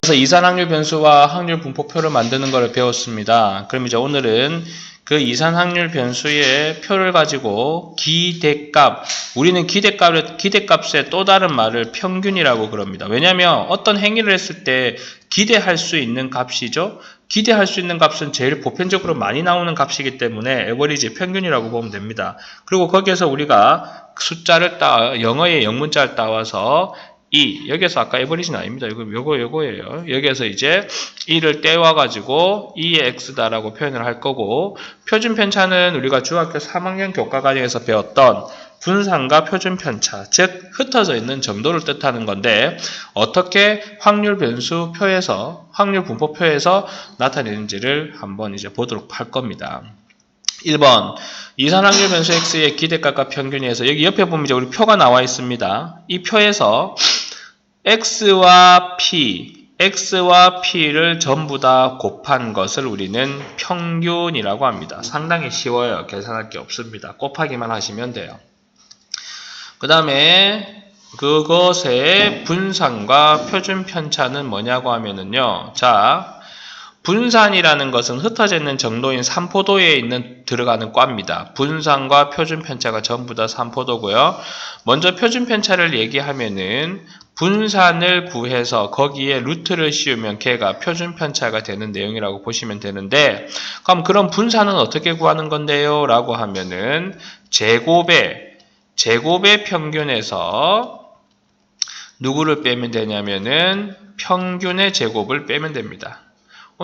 그래서 이산확률 변수와 확률 분포표를 만드는 것을 배웠습니다. 그럼 이제 오늘은 그 이산확률 변수의 표를 가지고 기대값, 우리는 기대값의 또 다른 말을 평균이라고 그럽니다. 왜냐하면 어떤 행위를 했을 때 기대할 수 있는 값이죠. 기대할 수 있는 값은 제일 보편적으로 많이 나오는 값이기 때문에 에버리지 평균이라고 보면 됩니다. 그리고 거기에서 우리가 숫자를 영어의 영문자를 따와서 여기에서 아까 에버리지는 아닙니다. 요거예요. 여기에서 이제 2를 떼와가지고 2의 x다라고 표현을 할 거고, 표준 편차는 우리가 중학교 3학년 교과 과정에서 배웠던 분산과 표준 편차, 즉 흩어져 있는 정도를 뜻하는 건데, 어떻게 확률 변수 표에서, 확률 분포 표에서 나타내는지를 한번 이제 보도록 할 겁니다. 1번 이산확률 변수 x의 기대값과 평균에서, 여기 옆에 보면 이제 우리 표가 나와 있습니다. 이 표에서 x와 p를 전부 다 곱한 것을 우리는 평균이라고 합니다. 상당히 쉬워요. 계산할 게 없습니다. 곱하기만 하시면 돼요. 그 다음에 그것의 분산과 표준 편차는 뭐냐고 하면은요. 자, 분산이라는 것은 흩어져 있는 정도인 삼포도에 들어가는 과입니다. 분산과 표준 편차가 전부 다 삼포도고요. 먼저 표준 편차를 얘기하면은 분산을 구해서 거기에 루트를 씌우면 걔가 표준 편차가 되는 내용이라고 보시면 되는데, 그럼 그런 분산은 어떻게 구하는 건데요? 라고 하면은 제곱의 평균에서 누구를 빼면 되냐면은 평균의 제곱을 빼면 됩니다.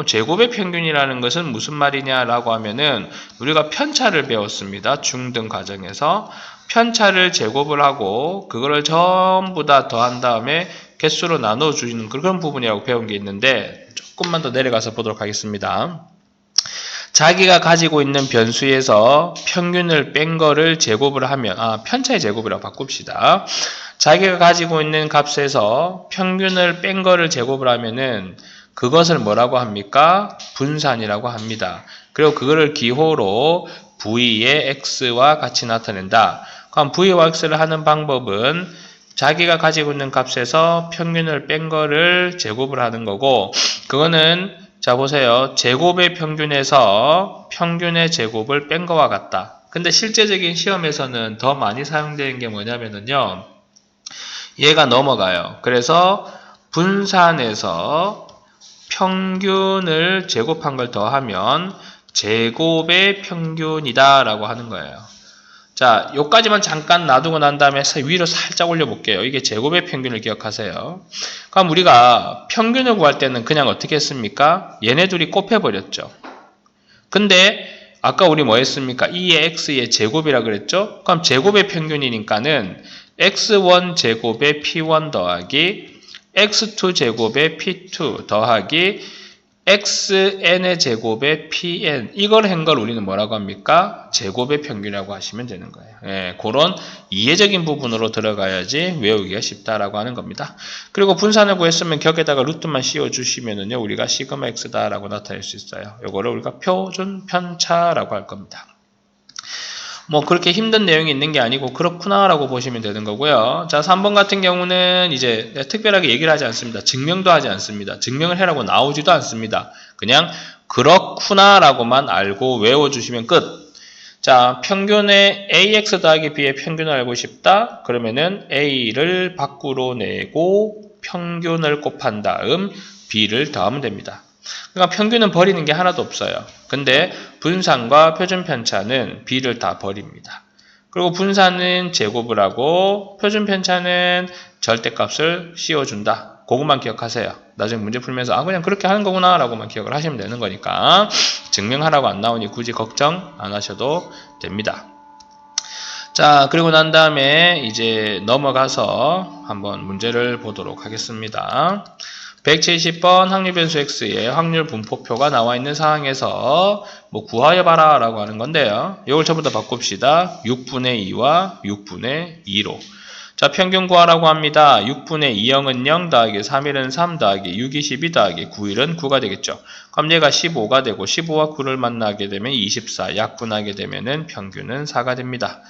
제곱의 평균이라는 것은 무슨 말이냐라고 하면은 우리가 편차를 배웠습니다. 중등 과정에서 편차를 제곱을 하고 그거를 전부 다 더한 다음에 개수로 나눠주는 그런 부분이라고 배운 게 있는데, 조금만 더 내려가서 보도록 하겠습니다. 자기가 가지고 있는 변수에서 평균을 뺀 거를 제곱을 하면, 편차의 제곱이라고 바꿉시다. 자기가 가지고 있는 값에서 평균을 뺀 거를 제곱을 하면은 그것을 뭐라고 합니까? 분산이라고 합니다. 그리고 그거를 기호로 v의 x와 같이 나타낸다. 그럼 v와 x를 하는 방법은 자기가 가지고 있는 값에서 평균을 뺀 거를 제곱을 하는 거고, 그거는 자 보세요. 제곱의 평균에서 평균의 제곱을 뺀 거와 같다. 근데 실제적인 시험에서는 더 많이 사용되는 게 뭐냐면요. 얘가 넘어가요. 그래서 분산에서 평균을 제곱한 걸 더하면 제곱의 평균이다 라고 하는 거예요. 자, 요까지만 잠깐 놔두고 난 다음에 위로 살짝 올려볼게요. 이게 제곱의 평균을 기억하세요. 그럼 우리가 평균을 구할 때는 그냥 어떻게 했습니까? 얘네 둘이 곱해버렸죠. 근데 아까 우리 뭐 했습니까? 2의 x의 제곱이라 그랬죠? 그럼 제곱의 평균이니까는 x1 제곱의 p1 더하기 x2 제곱의 p2 더하기 xn의 제곱의 pn, 이걸 한 걸 우리는 뭐라고 합니까? 제곱의 평균이라고 하시면 되는 거예요. 예, 그런 이해적인 부분으로 들어가야지 외우기가 쉽다라고 하는 겁니다. 그리고 분산을 구했으면 격에다가 루트만 씌워주시면은요, 우리가 시그마 x다라고 나타낼 수 있어요. 요거를 우리가 표준 편차라고 할 겁니다. 뭐 그렇게 힘든 내용이 있는 게 아니고 그렇구나라고 보시면 되는 거고요. 자, 3번 같은 경우는 이제 특별하게 얘기를 하지 않습니다. 증명도 하지 않습니다. 증명을 해라고 나오지도 않습니다. 그냥 그렇구나라고만 알고 외워주시면 끝. 자, 평균의 ax 더하기 b의 평균을 알고 싶다. 그러면은 a를 밖으로 내고 평균을 곱한 다음 b를 더하면 됩니다. 그러니까 평균은 버리는 게 하나도 없어요. 근데 분산과 표준 편차는 b를 다 버립니다. 그리고 분산은 제곱을 하고 표준 편차는 절대값을 씌워준다. 그것만 기억하세요. 나중에 문제 풀면서 그냥 그렇게 하는 거구나 라고만 기억을 하시면 되는 거니까 증명하라고 안 나오니 굳이 걱정 안 하셔도 됩니다. 자, 그리고 난 다음에 이제 넘어가서 한번 문제를 보도록 하겠습니다. 170번 확률변수 x의 확률 분포표가 나와 있는 상황에서 뭐 구하여 봐라 라고 하는 건데요. 이걸 전부 다 바꿉시다. 6분의 2와 6분의 2로. 자, 평균 구하라고 합니다. 6분의 2형은 0 더하기 3일은 3 더하기 6이 12 더하기 9일은 9가 되겠죠. 그럼 얘가 15가 되고 15와 9를 만나게 되면 24, 약분하게 되면은 평균은 4가 됩니다.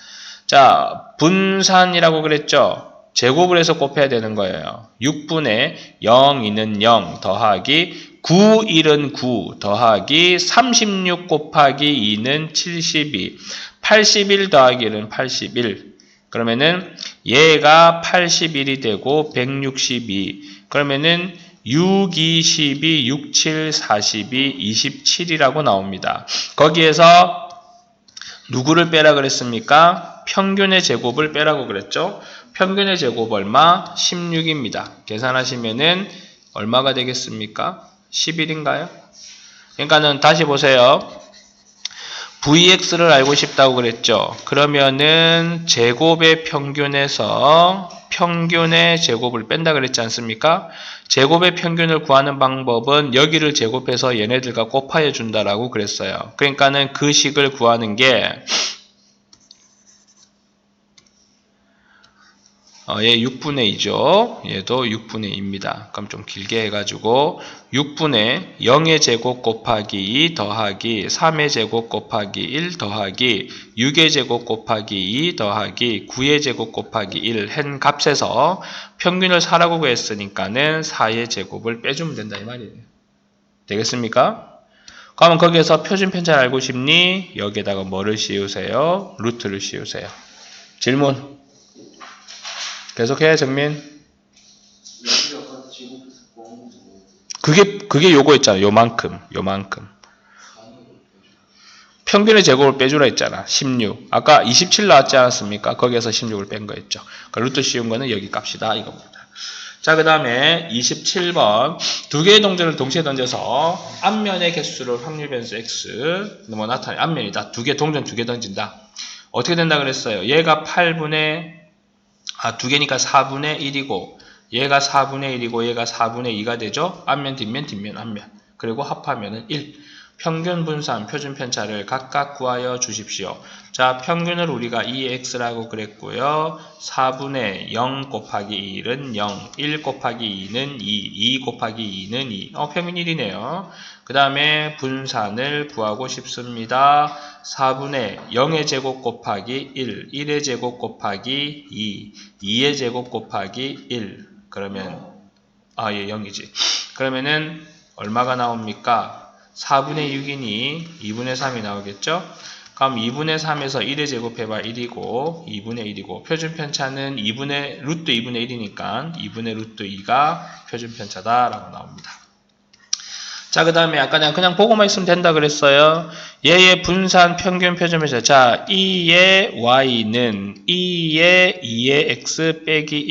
자, 분산이라고 그랬죠. 제곱을 해서 곱해야 되는 거예요. 6분의 0, 2는 0 더하기 9, 1은 9 더하기 36 곱하기 2는 72, 81 더하기 1은 81. 그러면은 얘가 81이 되고 162. 그러면은 6, 2, 12, 6, 7, 42, 27이라고 나옵니다. 거기에서 누구를 빼라 그랬습니까? 평균의 제곱을 빼라고 그랬죠? 평균의 제곱 얼마? 16입니다. 계산하시면은 얼마가 되겠습니까? 11인가요? 그러니까는 다시 보세요. Vx를 알고 싶다고 그랬죠? 그러면은 제곱의 평균에서 평균의 제곱을 뺀다 그랬지 않습니까? 제곱의 평균을 구하는 방법은 여기를 제곱해서 얘네들과 곱하여 준다라고 그랬어요. 그러니까는 그 식을 구하는 게 얘 6분의 2죠. 얘도 6분의 2입니다. 그럼 좀 길게 해가지고 6분의 0의 제곱 곱하기 2 더하기 3의 제곱 곱하기 1 더하기 6의 제곱 곱하기 2 더하기 9의 제곱 곱하기 1 한 값에서 평균을 4라고 구했으니까는 4의 제곱을 빼주면 된다 이 말이에요. 되겠습니까? 그러면 거기에서 표준 편차를 알고 싶니? 여기에다가 뭐를 씌우세요? 루트를 씌우세요. 질문. 계속해, 정민. 그게 요거였잖아. 요만큼. 평균의 제곱을 빼주라 했잖아. 16. 아까 27 나왔지 않았습니까? 거기에서 16을 뺀 거였죠. 루트 씌운 거는 여기 값이다. 이겁니다. 자, 그 다음에 27번. 두 개의 동전을 동시에 던져서 앞면의 개수를 확률 변수 x 나타내. 앞면이다. 동전 두 개 던진다. 어떻게 된다 그랬어요? 얘가 8분의 두 개니까 4분의 1이고 얘가 4분의 1이고 얘가 4분의 2가 되죠. 앞면, 뒷면, 앞면. 그리고 합하면은 1. 평균 분산, 표준 편차를 각각 구하여 주십시오. 자, 평균을 우리가 2x라고 그랬고요. 4분의 0 곱하기 1은 0, 1 곱하기 2는 2, 2 곱하기 2는 2. 평균 1이네요. 그 다음에 분산을 구하고 싶습니다. 4분의 0의 제곱 곱하기 1, 1의 제곱 곱하기 2, 2의 제곱 곱하기 1. 그러면, 예, 0이지. 그러면은 얼마가 나옵니까? 4분의 6이니 2분의 3이 나오겠죠? 그럼 2분의 3에서 1의 제곱해봐 1이고 2분의 1이고 표준 편차는 루트 2분의 1이니까 2분의 루트 2가 표준 편차다 라고 나옵니다. 자, 그 다음에 아까 내가 그냥 보고만 있으면 된다 그랬어요. 얘의 분산 평균 표준 편차. 자, 2의 y는 2의 2의 x 빼기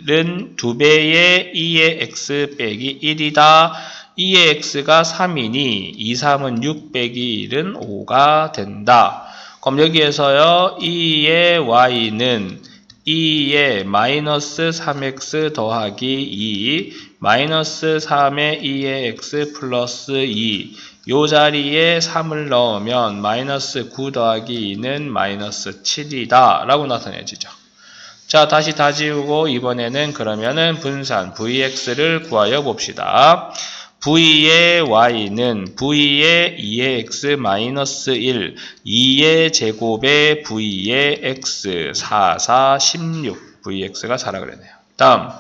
1은 2배의 2의 x 빼기 1이다. 2의 x가 3이니 2, 3은 6 빼기 1은 5가 된다. 그럼 여기에서요. 2의 y는 2의 마이너스 3x 더하기 2 마이너스 3의 2의 x 플러스 2 요 자리에 3을 넣으면 마이너스 9 더하기 2는 마이너스 7이다 라고 나타내지죠. 자, 다시 다 지우고 이번에는 그러면은 분산 vx를 구하여 봅시다. v의 y는 v의 2의 x 마이너스 1, 2의 제곱에 v의 x, 4, 4, 16, vx가 4라 그랬네요. 다음,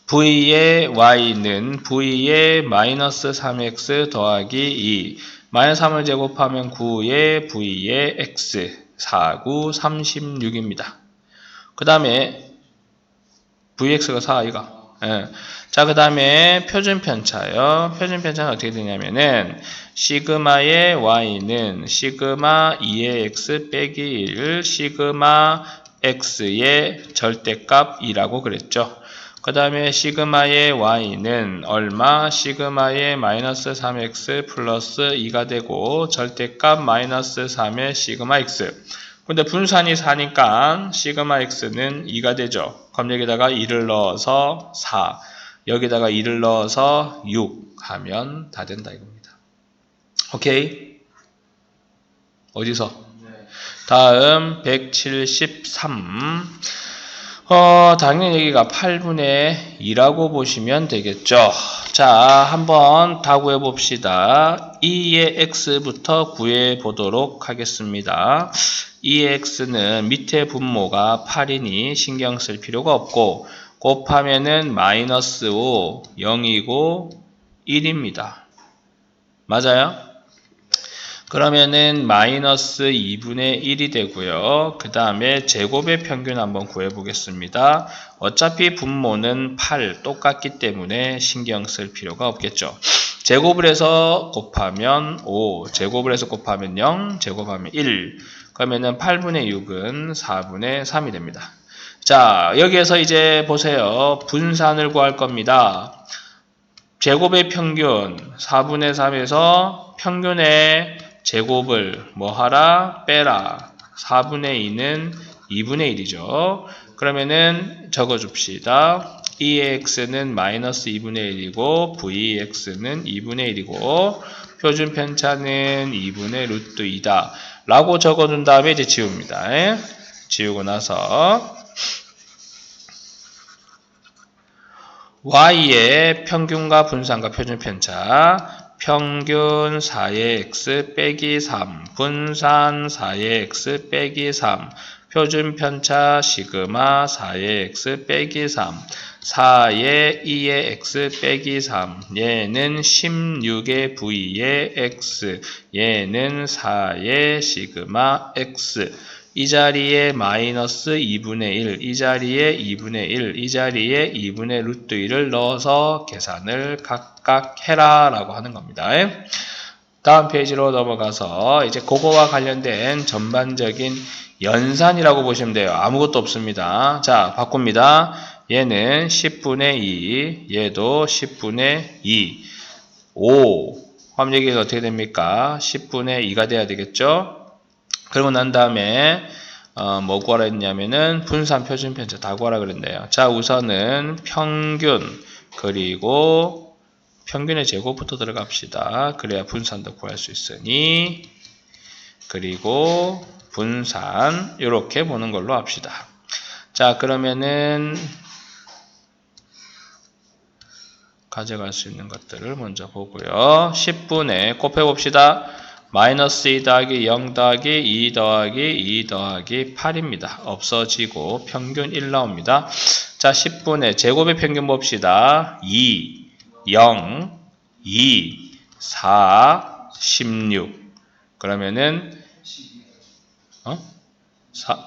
v의 y는 v의 마이너스 3x 더하기 2, 마이너스 3을 제곱하면 9의 v의 x, 4, 9, 36입니다. 그 다음에 vx가 4이가. 예. 자, 그 다음에 표준 편차요. 표준 편차는 어떻게 되냐면은 시그마의 y는 시그마 2의 x 빼기 1 시그마 x의 절대값 2라고 그랬죠. 그 다음에 시그마의 y는 얼마? 시그마의 마이너스 3x 플러스 2가 되고 절대값 마이너스 3의 시그마 x. 근데 분산이 4니까 시그마 x는 2가 되죠. 그럼 여기다가 2를 넣어서 4, 여기다가 2를 넣어서 6 하면 다 된다 이겁니다. 오케이? 어디서? 다음 173. 당연히 여기가 8분의 2라고 보시면 되겠죠. 자, 한번 다 구해봅시다. 2의 x부터 구해보도록 하겠습니다. 2의 x는 밑에 분모가 8이니 신경 쓸 필요가 없고 곱하면은 마이너스 5, 0이고 1입니다. 맞아요? 그러면은 마이너스 2분의 1이 되고요. 그 다음에 제곱의 평균 한번 구해보겠습니다. 어차피 분모는 8 똑같기 때문에 신경 쓸 필요가 없겠죠. 제곱을 해서 곱하면 5, 제곱을 해서 곱하면 0, 제곱하면 1. 그러면은 8분의 6은 4분의 3이 됩니다. 자, 여기에서 이제 보세요. 분산을 구할 겁니다. 제곱의 평균 4분의 3에서 평균의 제곱을 뭐 하라? 빼라. 4분의 2는 2분의 1이죠. 그러면은 적어줍시다. 2x는 마이너스 2분의 1이고 vx는 2분의 1이고 표준 편차는 2분의 루트 2다. 라고 적어준 다음에 이제 지웁니다. 지우고 나서 y의 평균과 분산과 표준 편차 평균 4의 x 빼기 3 분산 4의 x 빼기 3 표준 편차 시그마 4의 x 빼기 3 4의 2의 x 빼기 3 얘는 16의 v의 x 얘는 4의 시그마 x 이 자리에 마이너스 2분의 1, 이 자리에 2분의 1, 이 자리에 2분의 루트 1을 넣어서 계산을 각각 해라 라고 하는 겁니다. 다음 페이지로 넘어가서 이제 그거와 관련된 전반적인 연산이라고 보시면 돼요. 아무것도 없습니다. 자, 바꿉니다. 얘는 10분의 2, 얘도 10분의 2, 5. 그럼 여기가 어떻게 됩니까? 10분의 2가 돼야 되겠죠? 그러고 난 다음에 뭐 구하라 했냐면은 분산 표준 편차 다 구하라 그랬네요. 자, 우선은 평균 그리고 평균의 제곱부터 들어갑시다. 그래야 분산도 구할 수 있으니 그리고 분산 이렇게 보는 걸로 합시다. 자, 그러면은 가져갈 수 있는 것들을 먼저 보고요. 10분의 곱해봅시다. 마이너스 2 더하기 0 더하기 2 더하기 2 더하기 8입니다. 없어지고 평균 1 나옵니다. 자, 10분의 제곱의 평균 봅시다. 2, 0, 2, 4, 16. 그러면은 4,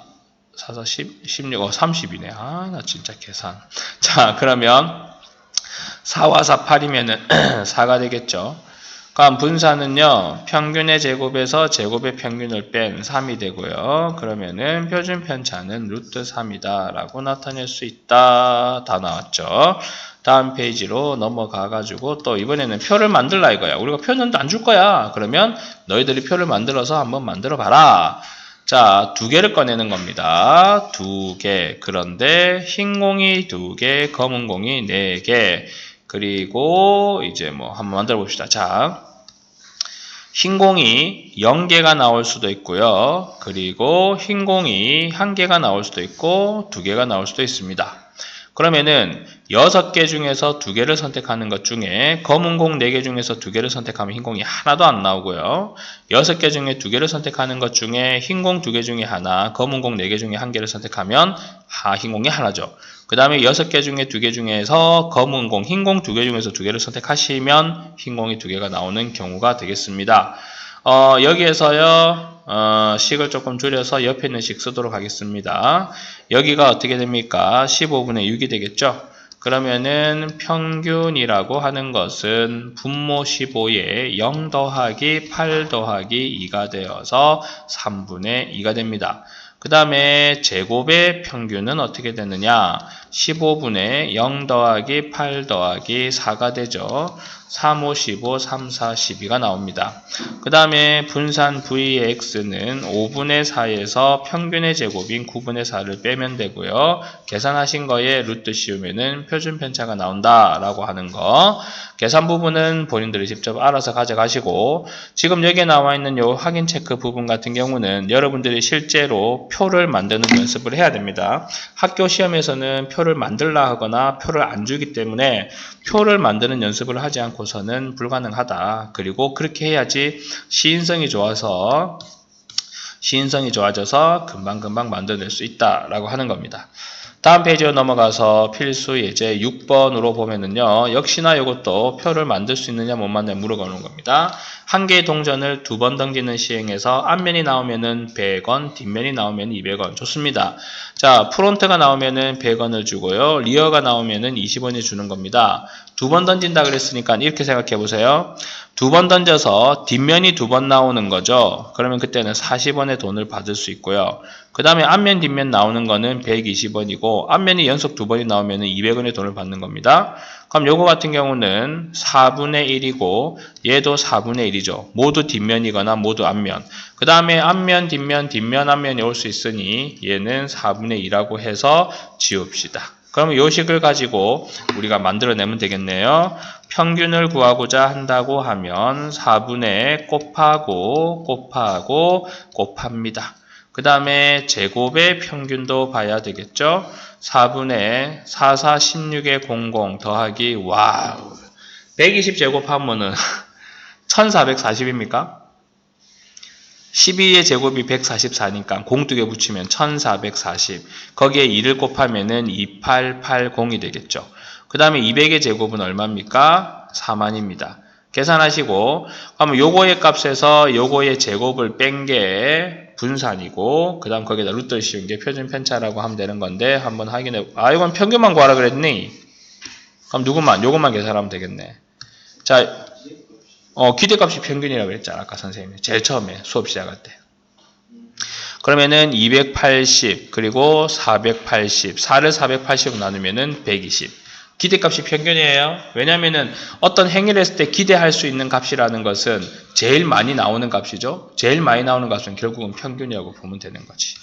16, 30이네. 아, 나 진짜 계산. 자, 그러면 4와 4, 8이면은 4가 되겠죠. 그럼 분산은요, 평균의 제곱에서 제곱의 평균을 뺀 3이 되고요. 그러면은 표준 편차는 루트 3이다 라고 나타낼 수 있다. 다 나왔죠. 다음 페이지로 넘어가가지고 또 이번에는 표를 만들라 이거야. 우리가 표는 안 줄 거야. 그러면 너희들이 표를 만들어서 한번 만들어 봐라. 자, 2개를 꺼내는 겁니다. 2개. 그런데 흰 공이 2개, 검은 공이 4개. 그리고 이제 뭐 한번 만들어 봅시다. 자, 흰 공이 0개가 나올 수도 있고요. 그리고 흰 공이 1개가 나올 수도 있고 2개가 나올 수도 있습니다. 그러면은 6개 중에서 2개를 선택하는 것 중에 검은 공 4개 중에서 2개를 선택하면 흰 공이 하나도 안 나오고요. 6개 중에 2개를 선택하는 것 중에 흰 공 2개 중에 하나, 검은 공 4개 중에 1개를 선택하면 흰 공이 하나죠. 그 다음에 6개 중에 2개 중에서 검은 공, 흰 공 2개 중에서 2개를 선택하시면 흰 공이 2개가 나오는 경우가 되겠습니다. 여기에서요. 식을 조금 줄여서 옆에 있는 식 쓰도록 하겠습니다. 여기가 어떻게 됩니까? 15분의 6이 되겠죠? 그러면은 평균이라고 하는 것은 분모 15에 0 더하기 8 더하기 2가 되어서 3분의 2가 됩니다. 그 다음에 제곱의 평균은 어떻게 되느냐? 15분의 0 더하기 8 더하기 4가 되죠. 3, 5, 15, 3, 4, 12가 나옵니다. 그 다음에 분산 Vx는 5분의 4에서 평균의 제곱인 9분의 4를 빼면 되고요. 계산하신 거에 루트 씌우면은 표준 편차가 나온다 라고 하는 거. 계산 부분은 본인들이 직접 알아서 가져가시고 지금 여기에 나와 있는 요 확인 체크 부분 같은 경우는 여러분들이 실제로 표를 만드는 연습을 해야 됩니다. 학교 시험에서는 표를 만들라 하거나 표를 안 주기 때문에 표를 만드는 연습을 하지 않고서는 불가능하다. 그리고 그렇게 해야지 시인성이 좋아져서 금방금방 만들어낼 수 있다라고 하는 겁니다. 다음 페이지로 넘어가서 필수 예제 6번으로 보면은요, 역시나 이것도 표를 만들 수 있느냐 못 만드냐 물어보는 겁니다. 한 개의 동전을 2번 던지는 시행에서 앞면이 나오면은 100원, 뒷면이 나오면 200원. 좋습니다. 자, 프론트가 나오면은 100원을 주고요, 리어가 나오면은 20원을 주는 겁니다. 2번 던진다 그랬으니까 이렇게 생각해 보세요. 2번 던져서 뒷면이 2번 나오는 거죠. 그러면 그때는 40원의 돈을 받을 수 있고요. 그 다음에 앞면 뒷면 나오는 거는 120원이고 앞면이 연속 2번이 나오면 200원의 돈을 받는 겁니다. 그럼 요거 같은 경우는 4분의 1이고 얘도 4분의 1이죠. 모두 뒷면이거나 모두 앞면. 그 다음에 앞면, 뒷면, 뒷면, 앞면이 올 수 있으니 얘는 4분의 2라고 해서 지웁시다. 그러면 요 식을 가지고 우리가 만들어내면 되겠네요. 평균을 구하고자 한다고 하면 4분의 곱하고 곱합니다. 그 다음에 제곱의 평균도 봐야 되겠죠. 4분의 4, 4, 16의 00 더하기 와우 120 제곱하면은 1440입니까? 12의 제곱이 144니까 공 2개 붙이면 1440. 거기에 2를 곱하면은 2880이 되겠죠. 그 다음에 200의 제곱은 얼마입니까? 4만입니다. 계산하시고, 그러면 요거의 값에서 요거의 제곱을 뺀 게 분산이고, 그 다음 거기다 루트를 씌운 게 표준 편차라고 하면 되는 건데, 한번 확인해. 아, 이건 평균만 구하라 그랬니? 그럼 요것만 계산하면 되겠네. 자, 기대값이 평균이라고 그랬잖아, 아까 선생님이. 제일 처음에 수업 시작할 때. 그러면은 280, 그리고 480, 4를 480으로 나누면은 120. 기대값이 평균이에요. 왜냐면은 어떤 행위를 했을 때 기대할 수 있는 값이라는 것은 제일 많이 나오는 값이죠. 제일 많이 나오는 값은 결국은 평균이라고 보면 되는 거지.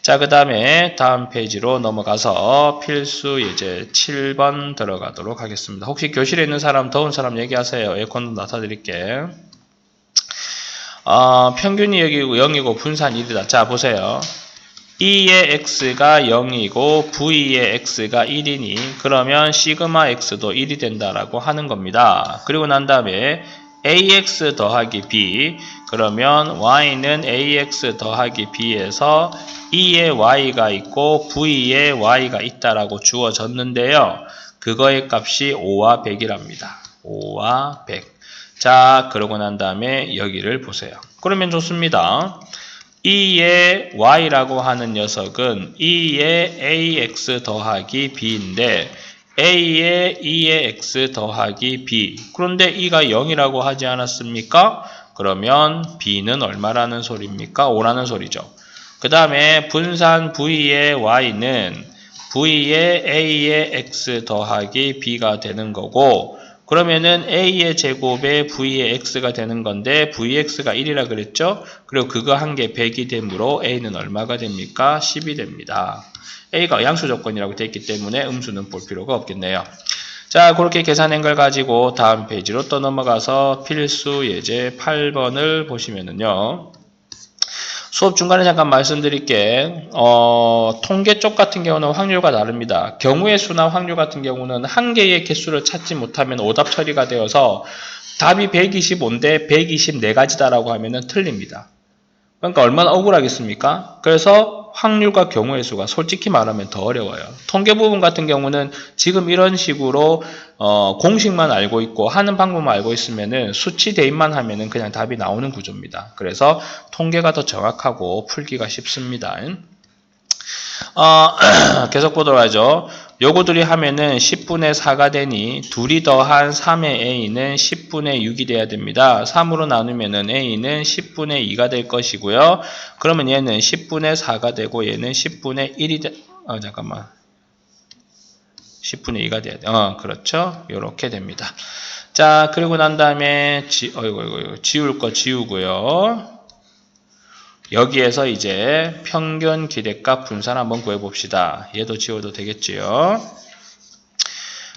자, 그 다음에 다음 페이지로 넘어가서 필수 예제 7번 들어가도록 하겠습니다. 혹시 교실에 있는 사람, 더운 사람 얘기하세요. 에어컨 놔둬드릴게. 평균이 여기고 0이고 분산 1이다. 자, 보세요. E의 x가 0이고 V의 x가 1이니 그러면 시그마 x도 1이 된다라고 하는 겁니다. 그리고 난 다음에 ax 더하기 b 그러면 y는 ax 더하기 b에서 E의 y가 있고 V의 y가 있다라고 주어졌는데요. 그거의 값이 5와 100이랍니다. 5와 100. 자, 그러고 난 다음에 여기를 보세요. 그러면 좋습니다. E의 y라고 하는 녀석은 E의 ax 더하기 b인데 A의 E의 x 더하기 b. 그런데 E가 0이라고 하지 않았습니까? 그러면 b는 얼마라는 소리입니까? 5라는 소리죠. 그 다음에 분산 V의 y는 V의 A의 x 더하기 b가 되는 거고 그러면은 A의 제곱에 V의 X가 되는 건데 Vx가 1이라 그랬죠? 그리고 그거 한 개 100이 되므로 A는 얼마가 됩니까? 10이 됩니다. A가 양수 조건이라고 되어 있기 때문에 음수는 볼 필요가 없겠네요. 자, 그렇게 계산한 걸 가지고 다음 페이지로 또 넘어가서 필수 예제 8번을 보시면은요. 수업 중간에 잠깐 말씀드릴게. 통계 쪽 같은 경우는 확률과 다릅니다. 경우의 수나 확률 같은 경우는 한 개의 개수를 찾지 못하면 오답 처리가 되어서 답이 125인데 124가지다라고 하면은 틀립니다. 그러니까 얼마나 억울하겠습니까? 그래서 확률과 경우의 수가 솔직히 말하면 더 어려워요. 통계 부분 같은 경우는 지금 이런 식으로 공식만 알고 있고 하는 방법만 알고 있으면은 수치 대입만 하면은 그냥 답이 나오는 구조입니다. 그래서 통계가 더 정확하고 풀기가 쉽습니다. 계속 보도록 하죠. 요거들이 하면은 10분의 4가 되니 둘이 더한 3의 a는 10분의 6이 돼야 됩니다. 3으로 나누면은 a는 10분의 2가 될 것이고요. 그러면 얘는 10분의 4가 되고 얘는 10분의 1이 돼. 잠깐만. 10분의 2가 돼야 돼. 그렇죠. 요렇게 됩니다. 자, 그리고 난 다음에 지울 거 지우고요. 여기에서 이제 평균 기대값 분산 한번 구해봅시다. 얘도 지워도 되겠지요.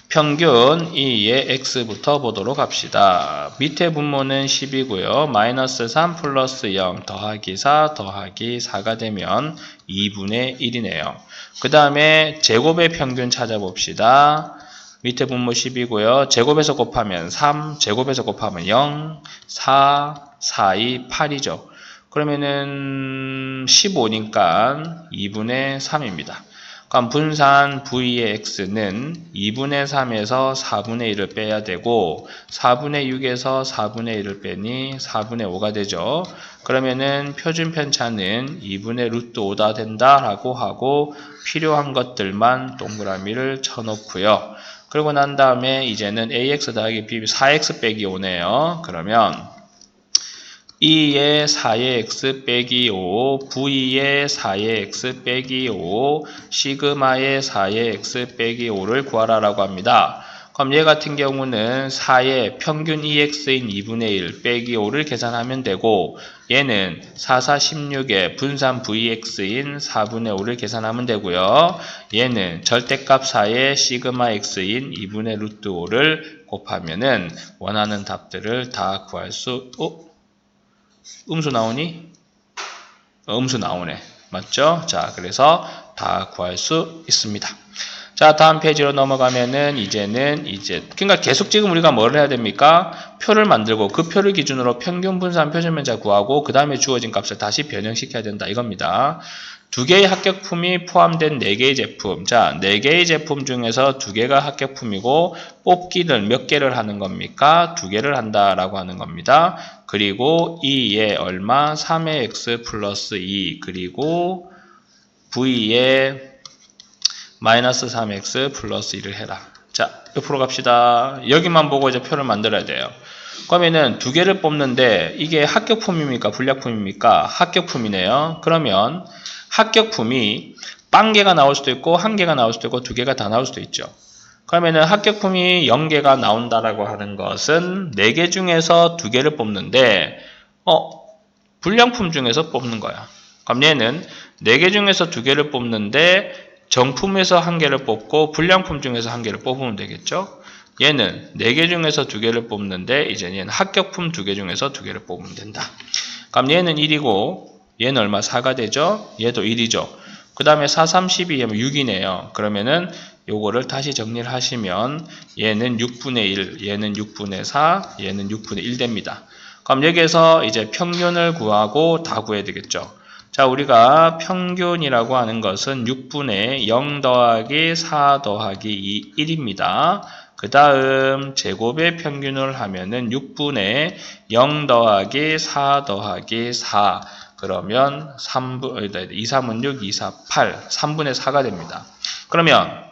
평균 2의 x부터 보도록 합시다. 밑에 분모는 10이고요. 마이너스 3 플러스 0 더하기 4 더하기 4가 되면 2분의 1이네요. 그 다음에 제곱의 평균 찾아봅시다. 밑에 분모 10이고요. 제곱에서 곱하면 3, 제곱에서 곱하면 0, 4, 4, 2, 8이죠. 그러면은 15니까 2분의 3입니다. 그럼 분산 V의 X는 2분의 3에서 4분의 1을 빼야 되고 4분의 6에서 4분의 1을 빼니 4분의 5가 되죠. 그러면은 표준 편차는 2분의 루트 5다 된다라고 하고 필요한 것들만 동그라미를 쳐놓고요. 그러고 난 다음에 이제는 AX 더하기 B 4X 빼기 5네요. 그러면 2의 4의 x 빼기 5, V의 4의 x 빼기 5, 시그마의 4의 x 빼기 5를 구하라라고 합니다. 그럼 얘 같은 경우는 4의 평균 2x인 2분의 1 빼기 5를 계산하면 되고 얘는 4, 4, 16의 분산 vx인 4분의 5를 계산하면 되고요. 얘는 절대값 4의 시그마 x인 2분의 루트 5를 곱하면은 원하는 답들을 다 구할 수 음수 나오니? 음수 나오네. 맞죠? 자, 그래서 다 구할 수 있습니다. 자, 다음 페이지로 넘어가면은 그러니까 계속 지금 우리가 뭘 해야 됩니까? 표를 만들고 그 표를 기준으로 평균 분산 표준면적 구하고 그 다음에 주어진 값을 다시 변형시켜야 된다 이겁니다. 2개의 합격품이 포함된 4개의 제품. 자, 4개의 제품 중에서 2개가 합격품이고 뽑기를 몇 개를 하는 겁니까? 2개를 한다라고 하는 겁니다. 그리고 2에 얼마? 3의 x 플러스 2 그리고 v에 마이너스 3x 플러스 1을 해라. 자, 옆으로 갑시다. 여기만 보고 이제 표를 만들어야 돼요. 그러면은 2개를 뽑는데 이게 합격품입니까? 불합격품입니까? 합격품이네요. 그러면 합격품이 0개가 나올 수도 있고 1개가 나올 수도 있고 2개가 다 나올 수도 있죠. 그러면은 합격품이 0개가 나온다라고 하는 것은 4개 중에서 2개를 뽑는데 불량품 중에서 뽑는 거야. 그럼 얘는 4개 중에서 2개를 뽑는데 정품에서 1개를 뽑고 불량품 중에서 1개를 뽑으면 되겠죠. 얘는 4개 중에서 2개를 뽑는데 이제 얘는 합격품 2개 중에서 2개를 뽑으면 된다. 그럼 얘는 1이고 얘는 얼마? 4가 되죠. 얘도 1이죠. 그 다음에 4, 3, 12, 6이네요. 그러면은 요거를 다시 정리를 하시면 얘는 6분의 1, 얘는 6분의 4, 얘는 6분의 1 됩니다. 그럼 여기에서 이제 평균을 구하고 다 구해야 되겠죠. 자, 우리가 평균이라고 하는 것은 6분의 0 더하기 4 더하기 2, 1입니다. 그 다음 제곱의 평균을 하면은 6분의 0 더하기 4 더하기 4 그러면 2, 3은 6, 2, 4, 8 3분의 4가 됩니다. 그러면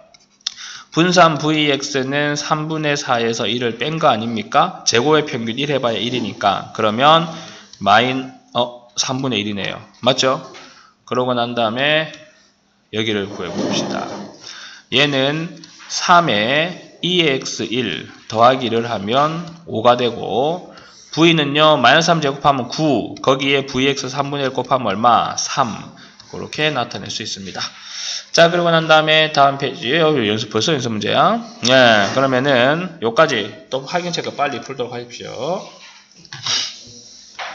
분산 Vx는 3분의 4에서 1을 뺀 거 아닙니까? 제곱의 평균 1 해봐야 1이니까 그러면 3분의 1이네요. 맞죠? 그러고 난 다음에 여기를 구해봅시다. 얘는 3에 2x1 더하기를 하면 5가 되고 V는요, 마이너스 3 제곱하면 9, 거기에 Vx 3분의 1 곱하면 얼마? 3. 그렇게 나타낼 수 있습니다. 자, 그러고 난 다음에 다음 페이지에 벌써 연습 문제야. 네, 그러면은 요까지 또 확인 체크 빨리 풀도록 하십시오.